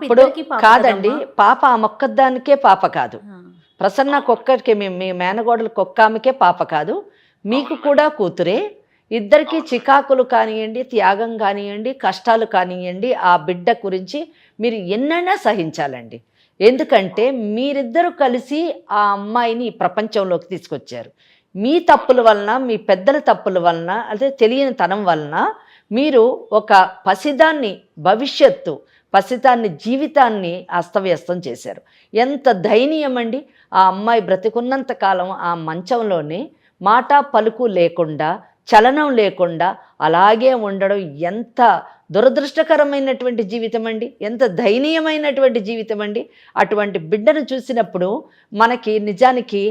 ఇప్పుడు కాదండి, పాప ఆ మొక్కదానికే పాప కాదు, ప్రసన్నకు ఒక్కడికే, మీ మేనగోడలకు ఒక్క ఆమెకే పాప కాదు, మీకు కూడా కూతురే. ఇద్దరికి చికాకులు కానివ్వండి, త్యాగం కానివ్వండి, కష్టాలు కానివ్వండి, ఆ బిడ్డ గురించి మీరు ఎన్నైనా సహించాలండి. ఎందుకంటే మీరిద్దరూ కలిసి ఆ అమ్మాయిని ప్రపంచంలోకి తీసుకొచ్చారు. మీ తప్పుల వలన, మీ పెద్దల తప్పుల వలన, అదే తెలియని తనం వలన మీరు ఒక పసిదాన్ని భవిష్యత్తు, పసిదాన్ని జీవితాన్ని అస్తవ్యస్తం చేశారు. ఎంత దయనీయం అండి! ఆ అమ్మాయి బ్రతికున్నంత కాలం ఆ మంచంలోనే మాట పలుకు లేకుండా, చలనం లేకుండా అలాగే ఉండడం ఎంత దురదృష్టకరమైనటువంటి జీవితం అండి, ఎంత దయనీయమైనటువంటి జీవితం అండి. అటువంటి బిడ్డను చూసినప్పుడు మనకి నిజానికి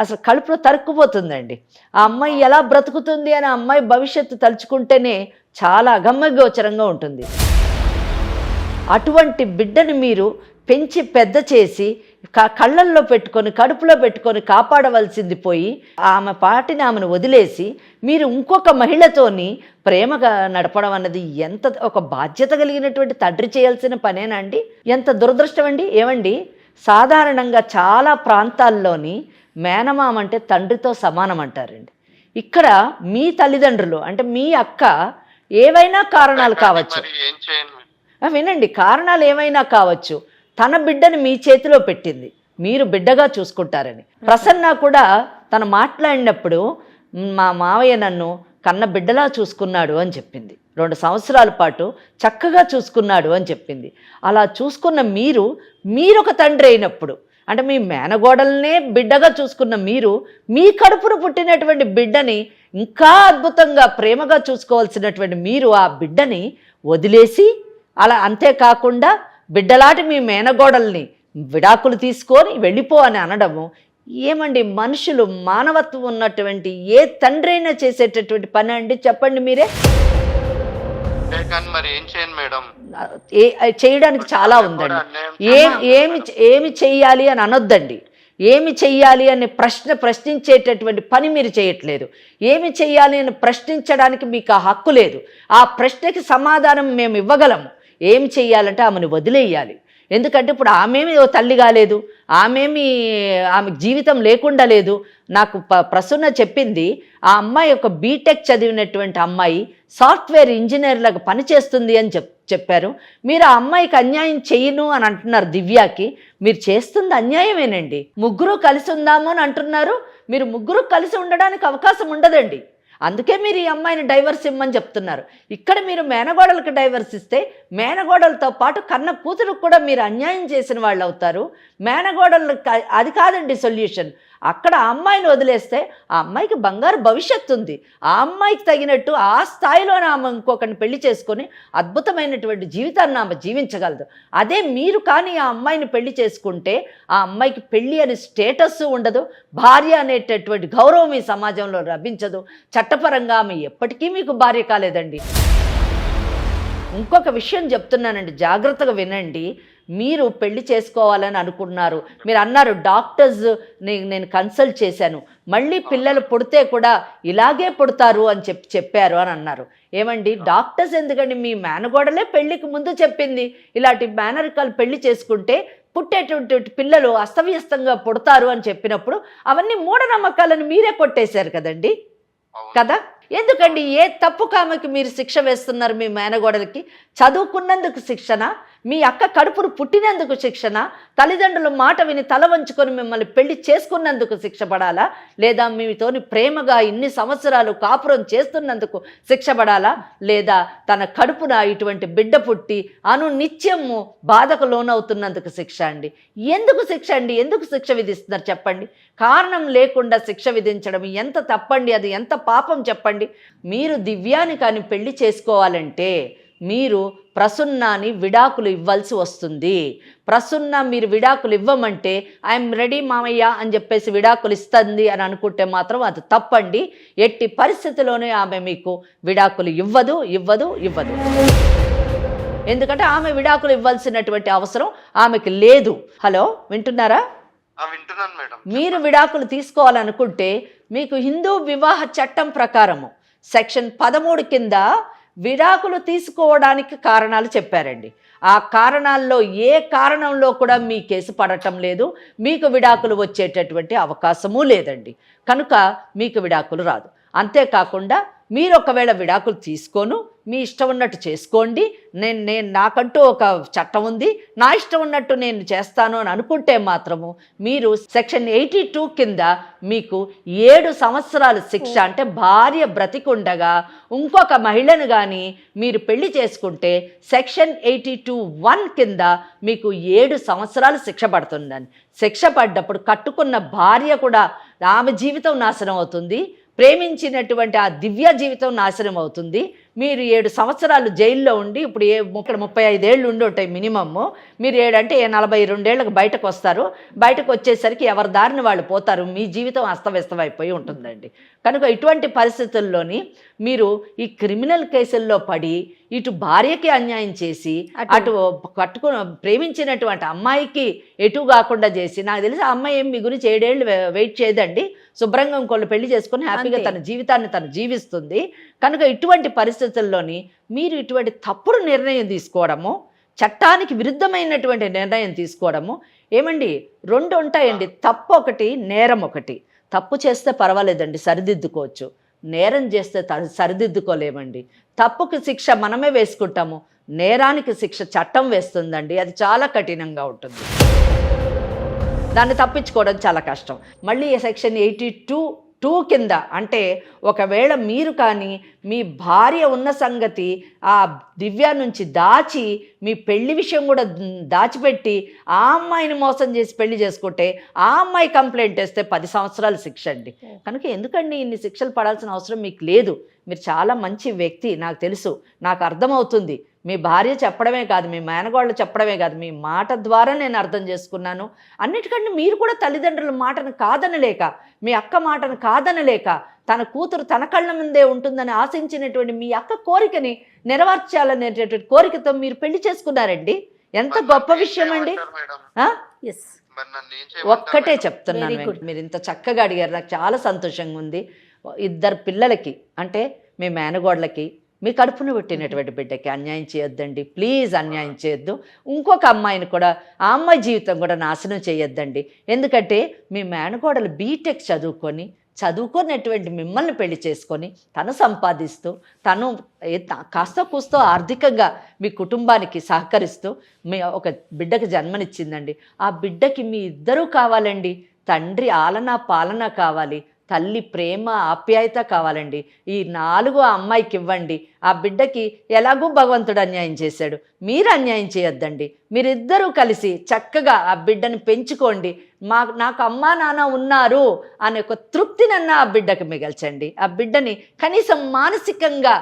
అసలు కడుపులో తరుక్కుపోతుందండి. ఆ అమ్మాయి ఎలా బ్రతుకుతుంది అని ఆ అమ్మాయి భవిష్యత్తు తలుచుకుంటేనే చాలా అగమ్యగోచరంగా ఉంటుంది. అటువంటి బిడ్డను మీరు పెంచి పెద్ద చేసి కళ్ళల్లో పెట్టుకొని, కడుపులో పెట్టుకొని కాపాడవలసింది పోయి ఆమె పాటిని ఆమెను వదిలేసి మీరు ఇంకొక మహిళతోని ప్రేమగా నడపడం అన్నది ఎంత ఒక బాధ్యత కలిగినటువంటి తండ్రి చేయాల్సిన పనేనా అండి? ఎంత దురదృష్టం అండి! ఏమండి, సాధారణంగా చాలా ప్రాంతాల్లోని మేనమామ అంటే తండ్రితో సమానం అంటారండి. ఇక్కడ మీ తల్లిదండ్రులు అంటే మీ అక్క ఏవైనా కారణాలు కావచ్చు, వినండి, కారణాలు ఏమైనా కావచ్చు, తన బిడ్డను మీ చేతిలో పెట్టింది, మీరు బిడ్డగా చూసుకుంటారని. ప్రసన్న కూడా తను మాట్లాడినప్పుడు మా మావయ్య నన్ను కన్న బిడ్డలా చూసుకున్నాడు అని చెప్పింది. 2 సంవత్సరాల పాటు చక్కగా చూసుకున్నాడు అని చెప్పింది. అలా చూసుకున్న మీరొక తండ్రి అయినప్పుడు, అంటే మీ మేనగోడలనే బిడ్డగా చూసుకున్న మీరు, మీ కడుపును పుట్టినటువంటి బిడ్డని ఇంకా అద్భుతంగా ప్రేమగా చూసుకోవాల్సినటువంటి మీరు ఆ బిడ్డని వదిలేసి, అలా అంతేకాకుండా బిడ్డలాంటి మీ మేనగోడల్ని విడాకులు తీసుకొని వెళ్ళిపో అని అనడము ఏమండి? మనుషులు మానవత్వం ఉన్నటువంటి ఏ తండ్రి అయినా చేసేటటువంటి పని అండి? చెప్పండి మీరే. మరి ఏం చేయను మేడం? చేయడానికి చాలా ఉందండి. ఏమి చెయ్యాలి అని అనొద్దండి. ఏమి చెయ్యాలి అని ప్రశ్నించేటటువంటి పని మీరు చేయట్లేదు. ఏమి చెయ్యాలి అని ప్రశ్నించడానికి మీకు ఆ హక్కు లేదు. ఆ ప్రశ్నకి సమాధానం మేము ఇవ్వగలము. ఏం చెయ్యాలంటే ఆమెను వదిలేయాలి. ఎందుకంటే ఇప్పుడు ఆమెమి తల్లి కాలేదు, ఆమె జీవితం లేకుండా లేదు. నాకు ప్రసన్న చెప్పింది, ఆ అమ్మాయి ఒక బీటెక్ చదివినటువంటి అమ్మాయి సాఫ్ట్వేర్ ఇంజనీర్లకు పనిచేస్తుంది అని చెప్పారు. మీరు ఆ అమ్మాయికి అన్యాయం చెయ్యను అని అంటున్నారు. దివ్యాకి మీరు చేస్తుంది అన్యాయమేనండి. ముగ్గురు కలిసి ఉందాము అని అంటున్నారు. మీరు ముగ్గురు కలిసి ఉండడానికి అవకాశం ఉండదండి. అందుకే మీరు ఈ అమ్మాయిని డైవర్స్ ఇమ్మని చెప్తున్నారు. ఇక్కడ మీరు మేనగోడలకు డైవర్స్ ఇస్తే మేనగోడలతో పాటు కన్న కూతురుకు కూడా మీరు అన్యాయం చేసిన వాళ్ళు అవుతారు. మేనగోడలకు అది కాదండి సొల్యూషన్. అక్కడ ఆ అమ్మాయిని వదిలేస్తే ఆ అమ్మాయికి బంగారు భవిష్యత్తు ఉంది. ఆ అమ్మాయికి తగినట్టు ఆ స్థాయిలోనే ఆమె ఇంకొకరిని పెళ్లి చేసుకొని అద్భుతమైనటువంటి జీవితాన్ని ఆమె జీవించగలదు. అదే మీరు కానీ ఆ అమ్మాయిని పెళ్లి చేసుకుంటే ఆ అమ్మాయికి పెళ్లి అనే స్టేటస్ ఉండదు, భార్య అనేటటువంటి గౌరవం ఈ సమాజంలో లభించదు. చట్టపరంగా ఆమె ఎప్పటికీ మీకు భార్య కాలేదండి. ఇంకొక విషయం చెప్తున్నానండి, జాగ్రత్తగా వినండి. మీరు పెళ్లి చేసుకోవాలని అనుకున్నారు, మీరు అన్నారు డాక్టర్స్ నేను కన్సల్ట్ చేశాను, మళ్ళీ పిల్లలు పుడితే కూడా ఇలాగే పుడతారు అని చెప్పారు అని అన్నారు. ఏమండి డాక్టర్స్ ఎందుకండి? మీ మేనగోడలే పెళ్లికి ముందు చెప్పింది ఇలాంటి మేనరికాలు పెళ్లి చేసుకుంటే పుట్టేటువంటి పిల్లలు అస్తవ్యస్తంగా పుడతారు అని చెప్పినప్పుడు అవన్నీ మూఢనమ్మకాలను మీరే కొట్టేశారు కదండి కదా. ఎందుకండి ఏ తప్పు కామకి మీరు శిక్ష వేస్తున్నారు మీ మేనగోడలకి? చదువుకున్నందుకు శిక్షణ, మీ అక్క కడుపును పుట్టినందుకు శిక్షణ, తల్లిదండ్రుల మాట విని తల వంచుకొని మిమ్మల్ని పెళ్లి చేసుకున్నందుకు శిక్ష పడాలా, లేదా మీతోని ప్రేమగా ఇన్ని సంవత్సరాలు కాపురం చేస్తున్నందుకు శిక్ష పడాలా, లేదా తన కడుపున ఇటువంటి బిడ్డ పుట్టి నిత్యము బాధకు లోనవుతున్నందుకు శిక్ష అండి? ఎందుకు శిక్ష అండి? ఎందుకు శిక్ష విధిస్తున్నారు చెప్పండి? కారణం లేకుండా శిక్ష విధించడం ఎంత తప్పండి? అది ఎంత పాపం చెప్పండి? మీరు దివ్యాని కానీ పెళ్లి చేసుకోవాలంటే మీరు ప్రసున్నాని విడాకులు ఇవ్వాల్సి వస్తుంది. ప్రసున్న మీరు విడాకులు ఇవ్వమంటే ఐఎమ్ రెడీ మామయ్య అని చెప్పేసి విడాకులు ఇస్తుంది అని అనుకుంటే మాత్రం అది తప్పండి. ఎట్టి పరిస్థితిలోనే ఆమె మీకు విడాకులు ఇవ్వదు. ఎందుకంటే ఆమె విడాకులు ఇవ్వాల్సినటువంటి అవసరం ఆమెకి లేదు. హలో, వింటున్నారా? వింటున్నాను మేడం. మీరు విడాకులు తీసుకోవాలనుకుంటే మీకు హిందూ వివాహ చట్టం ప్రకారము సెక్షన్ 13 కింద విడాకులు తీసుకోవడానికి కారణాలు చెప్పారండి. ఆ కారణాల్లో ఏ కారణంలో కూడా మీ కేసు పడటం లేదు, మీకు విడాకులు వచ్చేటటువంటి అవకాశము లేదండి. కనుక మీకు విడాకులు రాదు. అంతేకాకుండా మీరు ఒకవేళ విడాకులు తీసుకోను, మీ ఇష్టం ఉన్నట్టు చేసుకోండి, నేను నాకంటూ ఒక చట్టం ఉంది, నా ఇష్టం ఉన్నట్టు నేను చేస్తాను అని అనుకుంటే మాత్రము మీరు సెక్షన్ 82 కింద మీకు 7 సంవత్సరాల శిక్ష, అంటే భార్య బ్రతికుండగా ఇంకొక మహిళను కానీ మీరు పెళ్లి చేసుకుంటే సెక్షన్ 82(1) కింద మీకు 7 సంవత్సరాలు శిక్ష పడుతుందని. శిక్ష పడ్డప్పుడు కట్టుకున్న భార్య కూడా ఆమె జీవితం నాశనం అవుతుంది, ప్రేమించినటువంటి ఆ దివ్య జీవితం నాశనం అవుతుంది. మీరు 7 సంవత్సరాలు జైల్లో ఉండి, ఇప్పుడు 35 ఏళ్ళు ఉండి ఉంటాయి మినిమమ్, మీరు 7 అంటే 42 ఏళ్ళకి బయటకు వస్తారు. బయటకు వచ్చేసరికి ఎవరి దారిని వాళ్ళు పోతారు, మీ జీవితం అస్తవ్యస్తం అయిపోయి ఉంటుందండి. కనుక ఇటువంటి పరిస్థితుల్లోని మీరు ఈ క్రిమినల్ కేసుల్లో పడి ఇటు భార్యకి అన్యాయం చేసి అటు ప్రేమించినటువంటి అమ్మాయికి ఎటు కాకుండా చేసి, నాకు తెలిసి ఆ అమ్మాయి ఏం మీ గురించి 7 ఏళ్ళు వెయిట్ చేయదండి, శుభ్రంగా ఇంకోళ్ళు పెళ్లి చేసుకుని హ్యాపీగా తన జీవితాన్ని తను జీవిస్తుంది. కనుక ఇటువంటి పరిస్థితుల్లోని మీరు ఇటువంటి తప్పుడు నిర్ణయం తీసుకోవడము, చట్టానికి విరుద్ధమైనటువంటి నిర్ణయం తీసుకోవడము, ఏమండి 2 ఉంటాయండి, తప్పు ఒకటి, నేరం ఒకటి. తప్పు చేస్తే పర్వాలేదండి, సరిదిద్దుకోవచ్చు. నేరం చేస్తే సరిదిద్దుకోలేమండి. తప్పుకి శిక్ష మనమే వేసుకుంటాము, నేరానికి శిక్ష చట్టం వేస్తుందండి. అది చాలా కఠినంగా ఉంటుంది, దాన్ని తప్పించుకోవడం చాలా కష్టం. మళ్ళీ సెక్షన్ 82(2) కింద అంటే ఒకవేళ మీరు కానీ మీ భార్య ఉన్న సంగతి ఆ దివ్య నుంచి దాచి మీ పెళ్లి విషయం కూడా దాచిపెట్టి ఆ అమ్మాయిని మోసం చేసి పెళ్లి చేసుకుంటే ఆ అమ్మాయి కంప్లైంట్ వేస్తే 10 సంవత్సరాలు శిక్ష అండి. కనుక ఎందుకండి ఇన్ని శిక్షలు పడాల్సిన అవసరం మీకు లేదు. మీరు చాలా మంచి వ్యక్తి, నాకు తెలుసు, నాకు అర్థమవుతుంది. మీ భార్య చెప్పడమే కాదు, మీ మేనగోళ్ళు చెప్పడమే కాదు, మీ మాట ద్వారా నేను అర్థం చేసుకున్నాను. అన్నిటికంటే మీరు కూడా తల్లిదండ్రుల మాటను కాదనలేక, మీ అక్క మాటను కాదనలేక, తన కూతురు తన కళ్ళ ముందే ఉంటుందని ఆశించినటువంటి మీ అక్క కోరికని నెరవేర్చాలనేటటువంటి కోరికతో మీరు పెళ్లి చేసుకున్నారండి. ఎంత గొప్ప విషయం అండి. ఒక్కటే చెప్తున్నాను, మీరు ఇంత చక్కగా అడిగారు, నాకు చాలా సంతోషంగా ఉంది. 2 పిల్లలకి అంటే మీ మేనగోడలకి, మీ కడుపును పెట్టినటువంటి బిడ్డకి అన్యాయం చేయొద్దండి, ప్లీజ్ అన్యాయం చేయొద్దు. ఇంకొక అమ్మాయిని కూడా, ఆ అమ్మాయి జీవితం కూడా నాశనం చేయొద్దండి. ఎందుకంటే మీ మేనగోడలు బీటెక్ చదువుకున్నటువంటి మిమ్మల్ని పెళ్లి చేసుకొని తను సంపాదిస్తూ తను కాస్త కూస్తో ఆర్థికంగా మీ కుటుంబానికి సహకరిస్తూ మీ ఒక బిడ్డకి జన్మనిచ్చిందండి. ఆ బిడ్డకి మీ 2 కావాలండి. తండ్రి ఆలనా పాలన కావాలి, తల్లి ప్రేమ ఆప్యాయత కావాలండి. ఈ 4 ఆ అమ్మాయికి ఇవ్వండి. ఆ బిడ్డకి ఎలాగూ భగవంతుడు అన్యాయం చేశాడు, మీరు అన్యాయం చేయొద్దండి. మీరిద్దరూ కలిసి చక్కగా ఆ బిడ్డని పెంచుకోండి. నాకు అమ్మా నాన్న ఉన్నారు అనే ఒక తృప్తినన్నా ఆ బిడ్డకి మిగల్చండి. ఆ బిడ్డని కనీసం మానసికంగా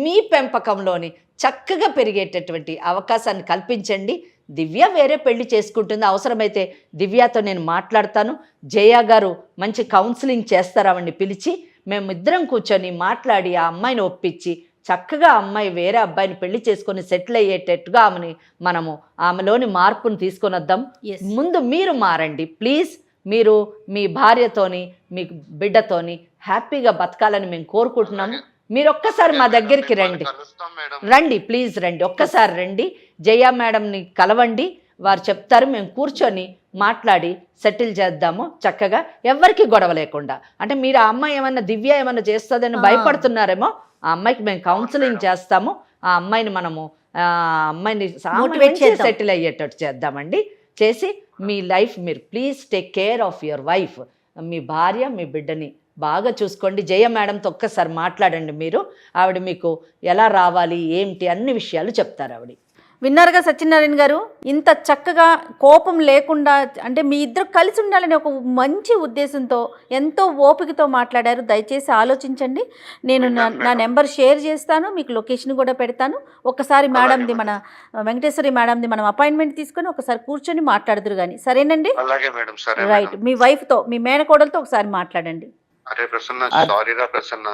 మీ పెంపకంలోని చక్కగా పెరిగేటటువంటి అవకాశాన్ని కల్పించండి. దివ్య వేరే పెళ్లి చేసుకుంటుంది, అవసరమైతే దివ్యతో నేను మాట్లాడతాను. జయ గారు మంచి కౌన్సిలింగ్ చేస్తారావండి, పిలిచి మేమిద్దరం కూర్చొని మాట్లాడి ఆ అమ్మాయిని ఒప్పించి చక్కగా అమ్మాయి వేరే అబ్బాయిని పెళ్లి చేసుకొని సెటిల్ అయ్యేటట్టుగా మనము ఆమెలోని మార్పును తీసుకొని వద్దాం. ముందు మీరు మారండి ప్లీజ్. మీరు మీ భార్యతోని మీ బిడ్డతోని హ్యాపీగా బతకాలని మేము కోరుకుంటున్నాము. మీరు ఒక్కసారి మా దగ్గరికి రండి ప్లీజ్, రండి, ఒక్కసారి రండి. జయ మేడంని కలవండి, వారు చెప్తారు. మేము కూర్చొని మాట్లాడి సెటిల్ చేద్దాము చక్కగా, ఎవరికి గొడవ లేకుండా. అంటే మీరు ఆ అమ్మాయి ఏమన్నా దివ్య ఏమన్నా చేస్తుందని భయపడుతున్నారేమో, ఆ అమ్మాయికి మేము కౌన్సిలింగ్ చేస్తాము. ఆ అమ్మాయిని మనము అమ్మాయిని సెటిల్ అయ్యేటట్టు చేద్దామండి. చేసి మీ లైఫ్ మీరు please take care of your wife. మీ భార్య మీ బిడ్డని బాగా చూసుకోండి. జయ మేడంతో ఒక్కసారి మాట్లాడండి మీరు. ఆవిడ మీకు ఎలా రావాలి ఏంటి అన్ని విషయాలు చెప్తారు ఆవిడ. విన్నారుగా సత్యనారాయణ గారు, ఇంత చక్కగా కోపం లేకుండా, అంటే మీ ఇద్దరు కలిసి ఉండాలని ఒక మంచి ఉద్దేశంతో ఎంతో ఓపికతో మాట్లాడారు. దయచేసి ఆలోచించండి. నేను నా నెంబర్ షేర్ చేస్తాను, మీకు లొకేషన్ కూడా పెడతాను. ఒకసారి మేడంది, మన వెంకటేశ్వరి మేడంది మనం అపాయింట్మెంట్ తీసుకొని ఒకసారి కూర్చొని మాట్లాడుదురు కానీ, సరేనండి? రైట్. మీ వైఫ్తో, మీ మేనకోడలతో ఒకసారి మాట్లాడండి. అరే ప్రసన్న, సారీ రా ప్రసన్న.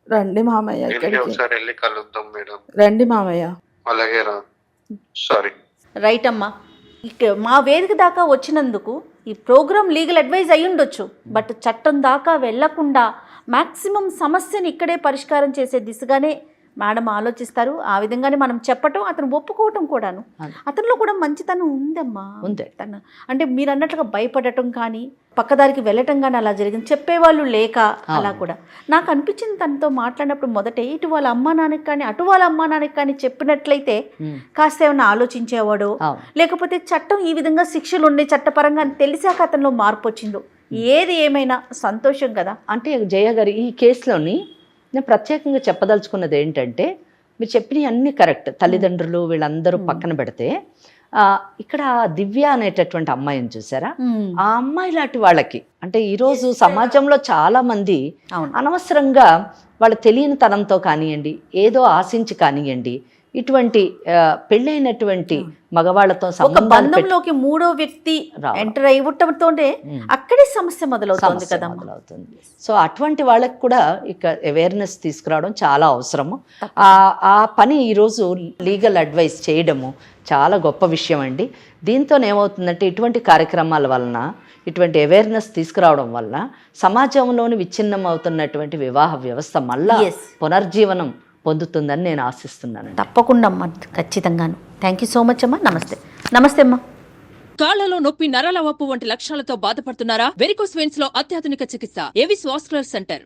రండి మామయ్య, ఒకసారి వెళ్ళి కలుద్దాం మేడం. రండి మామయ్య. అలాగే రా. సారీ. రైట్ అమ్మా. మా వేదిక దాకా వచ్చినందుకు ఈ ప్రోగ్రామ్ లీగల్ అడ్వైజ్ అయి ఉండొచ్చు, బట్ చట్టం దాకా వెళ్లకుండా మ్యాక్సిమం సమస్యని ఇక్కడే పరిష్కారం చేసే దిశగానే మేడం ఆలోచిస్తారు. ఆ విధంగానే మనం చెప్పటం, అతను ఒప్పుకోవటం కూడాను. అతనిలో కూడా మంచితనం ఉందమ్మా. తను అంటే మీరు అన్నట్లుగా భయపడటం కానీ పక్కదారికి వెళ్ళటం కానీ అలా జరిగింది, చెప్పేవాళ్ళు లేక అలా కూడా నాకు అనిపించింది. తనతో మాట్లాడినప్పుడు మొదట ఇటు వాళ్ళ అమ్మా నాన్నకి కానీ అటు వాళ్ళ అమ్మా నాన్నకి కానీ చెప్పినట్లయితే కాస్త ఏమైనా ఆలోచించేవాడు, లేకపోతే చట్టం ఈ విధంగా శిక్షలు ఉండే చట్టపరంగా తెలిసాక అతనిలో మార్పు వచ్చిందో. ఏది ఏమైనా సంతోషం కదా. అంటే జయ గారు, ఈ కేసులోని నేను ప్రత్యేకంగా చెప్పదలుచుకున్నది ఏంటంటే, మీరు చెప్పినవి అన్నీ కరెక్ట్. తల్లిదండ్రులు వీళ్ళందరూ పక్కన పెడితే, ఇక్కడ దివ్య అనేటటువంటి అమ్మాయిని చూసారా, ఆ అమ్మాయి లాంటి వాళ్ళకి అంటే ఈరోజు సమాజంలో చాలా మంది అనవసరంగా వాళ్ళ తెలియని తనంతో కానివ్వండి, ఏదో ఆశించి కానివ్వండి, ఇటువంటి పెళ్ళైనటువంటి మగవాళ్లతో బంధంలోకి మూడో వ్యక్తి ఎంటర్ అయ్యటంతోనే అక్కడే సమస్య మొదలవుతుంది కదా. సో అటువంటి వాళ్ళకి కూడా ఇక అవేర్నెస్ తీసుకురావడం చాలా అవసరము. ఆ పని ఈరోజు లీగల్ అడ్వైస్ చేయడము చాలా గొప్ప విషయం అండి. దీంతో ఏమవుతుందంటే, ఇటువంటి కార్యక్రమాల వలన, ఇటువంటి అవేర్నెస్ తీసుకురావడం వలన సమాజంలోని విచ్ఛిన్నం అవుతున్నటువంటి వివాహ వ్యవస్థ మళ్ళా పునర్జీవనం పొందుతుందని నేను ఆశిస్తున్నాను. తప్పకుండా అమ్మా, ఖచ్చితంగాను. థ్యాంక్ యూ సో మచ్ అమ్మా. నమస్తే. నమస్తే అమ్మా. కాళ్లలో నొప్పి, నరాల వాపు వంటి లక్షణాలతో బాధపడుతున్నారా? వెరికోస్ వెయిన్స్ లో అత్యాధునిక చికిత్స ఏవిస్ వాస్కులర్ సెంటర్.